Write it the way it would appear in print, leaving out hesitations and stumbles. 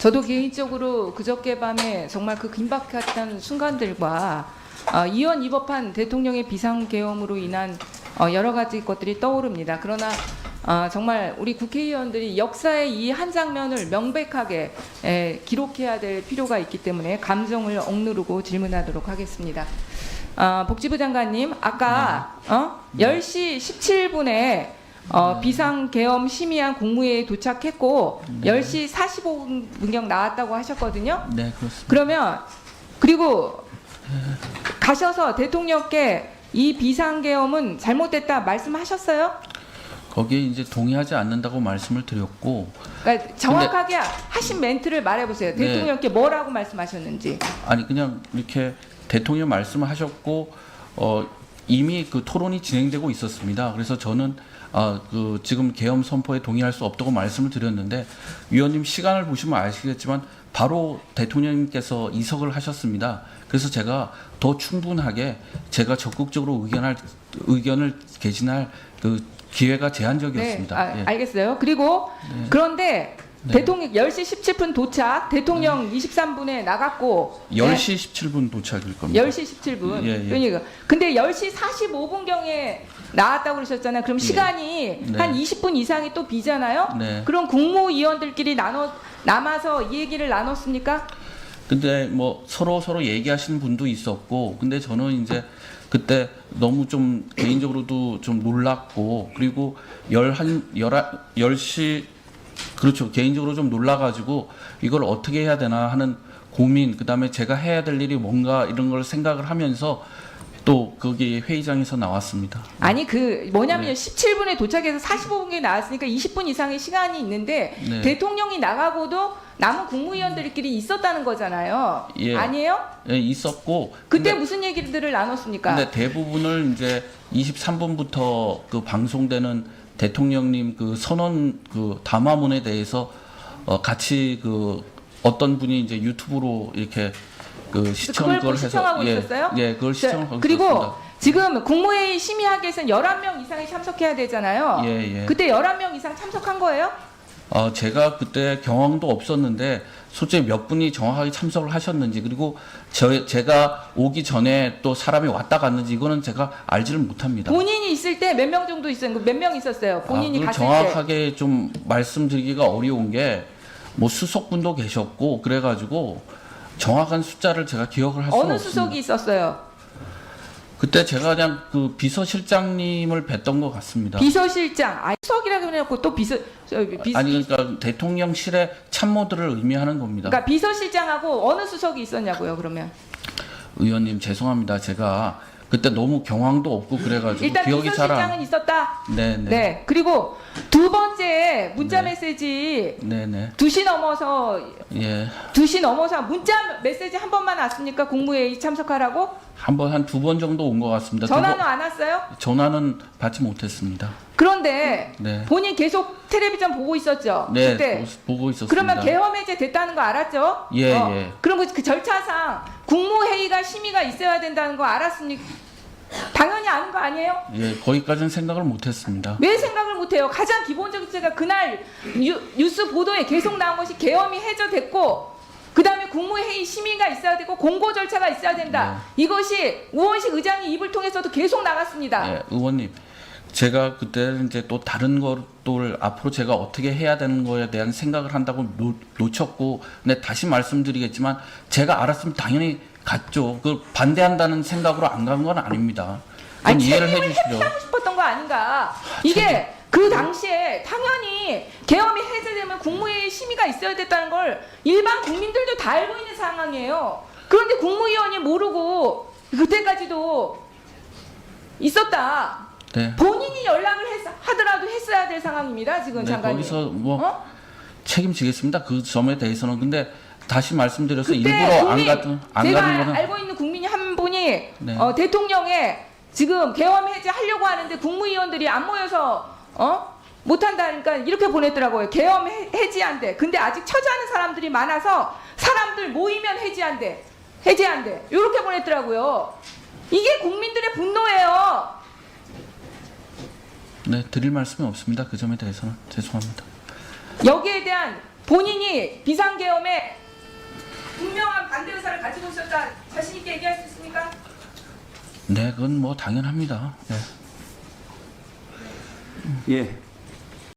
저도 개인적으로 그저께 밤에 정말 그 긴박했던 순간들과 이원 입법한 대통령의 비상계엄으로 인한 여러 가지 것들이 떠오릅니다. 그러나 정말 우리 국회의원들이 역사의 이 한 장면을 명백하게 기록해야 될 필요가 있기 때문에 감정을 억누르고 질문하도록 하겠습니다. 복지부 장관님, 아까 10시 17분에 비상계엄 심의안 국무회의에 도착했고 10시 45분경 나왔다고 하셨거든요. 네, 그렇습니다. 그러면 그리고 가셔서 대통령께 이 비상계엄은 잘못됐다 말씀하셨어요? 거기에 이제 동의하지 않는다고 말씀을 드렸고, 그러니까 정확하게 하신 멘트를 말해보세요. 네. 대통령께 뭐라고 말씀하셨는지. 아니 그냥 이렇게 대통령 말씀을 하셨고 이미 그 토론이 진행되고 있었습니다. 그래서 저는 그 지금 계엄 선포에 동의할 수 없다고 말씀을 드렸는데, 위원님 시간을 보시면 아시겠지만 바로 대통령님께서 이석을 하셨습니다. 그래서 제가 더 충분하게 제가 적극적으로 의견을 개진할 그 기회가 제한적이었습니다. 네, 예. 알겠어요. 그리고 네. 그런데 네. 대통령 10시 17분 도착, 대통령 23분에 나갔고 10시 17분 도착일 겁니다. 10시 17분. 예, 예. 그러니까 근데 10시 45분경에 나왔다고 그러셨잖아요. 그럼 시간이 네. 한 20분 이상이 또 비잖아요. 네. 그럼 국무위원들끼리 남아서 이 얘기를 나눴습니까? 근데 뭐 서로 얘기하시는 분도 있었고, 근데 저는 이제 그때 너무 좀 개인적으로도 좀 놀랐고, 그리고 10시 그렇죠. 개인적으로 좀 놀라가지고 이걸 어떻게 해야 되나 하는 고민, 그 다음에 제가 해야 될 일이 뭔가 이런 걸 생각을 하면서 또 거기 회의장에서 나왔습니다. 아니 그 뭐냐면 네. 17분에 도착해서 45분에 나왔으니까 20분 이상의 시간이 있는데 네. 대통령이 나가고도 남은 국무위원들끼리 있었다는 거잖아요. 예. 아니에요? 예, 있었고. 그때 근데, 무슨 얘기들을 나눴습니까? 근데 대부분을 이제 23분부터 그 방송되는 대통령님 그 선언 그 담화문에 대해서 같이 그 어떤 분이 이제 유튜브로 이렇게 그 시청 그걸 그걸 해서 시청하고 있었어요? 예, 그걸 시청하고 그리고 있었습니다. 지금 국무회의 심의하기 위해서는 11명 이상이 참석해야 되잖아요. 예, 예. 그때 11명 이상 참석한 거예요? 제가 그때 경험도 없었는데 솔직히 몇 분이 정확하게 참석을 하셨는지, 그리고 제가 오기 전에 또 사람이 왔다 갔는지 이거는 제가 알지를 못합니다. 본인이 있을 때 몇 명 정도 있었어요? 몇 명 있었어요? 본인이 그걸 갔을 때. 정확하게 좀 말씀드리기가 어려운 게, 뭐 수석분도 계셨고 그래가지고 정확한 숫자를 제가 기억을 할 수가 어느 없습니다. 수석이 있었어요? 그때 제가 그냥 그 비서실장님을 뵀던 것 같습니다. 비서실장. 수석이라고 해놓고 또 아니 그러니까 대통령실의 참모들을 의미하는 겁니다. 그러니까 비서실장하고 어느 수석이 있었냐고요, 그러면. 의원님 죄송합니다. 제가 그때 너무 경황도 없고 그래가지고 일단 기억이 잘 비서실장은 안. 있었다. 네네. 네. 그리고 두 번째 문자 네. 메시지 네네. 2시 넘어서 예. 2시 넘어서 문자 메시지 한 번만 왔습니까? 국무회의 참석하라고? 한 2번 정도 온 것 같습니다. 전화는 안 왔어요? 전화는 받지 못했습니다. 그런데 네. 본인 계속 텔레비전 보고 있었죠? 네. 그때. 보고 있었습니다. 그러면 계엄 해제 됐다는 거 알았죠? 예, 예. 그럼 그 절차상 국무회의가 심의가 있어야 된다는 거 알았습니까? 당연히 아는 거 아니에요? 예, 거기까지는 생각을 못했습니다. 왜 생각을 못해요? 가장 기본적인 제가 그날 뉴스 보도에 계속 나온 것이 계엄이 해제됐고, 그 다음에 국무회의 심의가 있어야 되고 공고 절차가 있어야 된다. 이것이 우원식 의장이 입을 통해서도 계속 나갔습니다. 예, 의원님, 제가 그때 이제 또 다른 것들 앞으로 제가 어떻게 해야 되는 거에 대한 생각을 한다고 놓쳤고, 근데 다시 말씀드리겠지만 제가 알았으면 당연히 갔죠. 그 반대한다는 생각으로 안 간 건 아닙니다. 좀 아니, 이해를 책임을 해주시죠. 회피하고 싶었던 거 아닌가? 이게 그 당시에 당연히 계엄이 해제되면 국무회의 심의가 있어야 됐다는 걸 일반 국민들도 다 알고 있는 상황이에요. 그런데 국무위원이 모르고 그때까지도 있었다. 네. 본인이 연락을 하더라도 했어야 될 상황입니다. 지금 네, 장관님. 거기서 뭐 책임지겠습니다. 그 점에 대해서는. 근데 다시 말씀드려서 그때 일부러 국민, 안 제가 가는 거는 알고 있는 국민이 한 분이 네. 대통령에 지금 계엄 해제하려고 하는데 국무위원들이 안 모여서 못한다니까 이렇게 보냈더라고요. 계엄 해제한대. 근데 아직 처지하는 사람들이 많아서 사람들 모이면 해제한대. 이렇게 보냈더라고요. 이게 국민들의 분노예요. 네, 드릴 말씀이 없습니다. 그 점에 대해서는 죄송합니다. 여기에 대한 본인이 비상계엄에 분명한 반대 의사를 가지고 있었다 자신 있게 얘기할 수 있습니까? 네, 그건 뭐 당연합니다. 네. 예.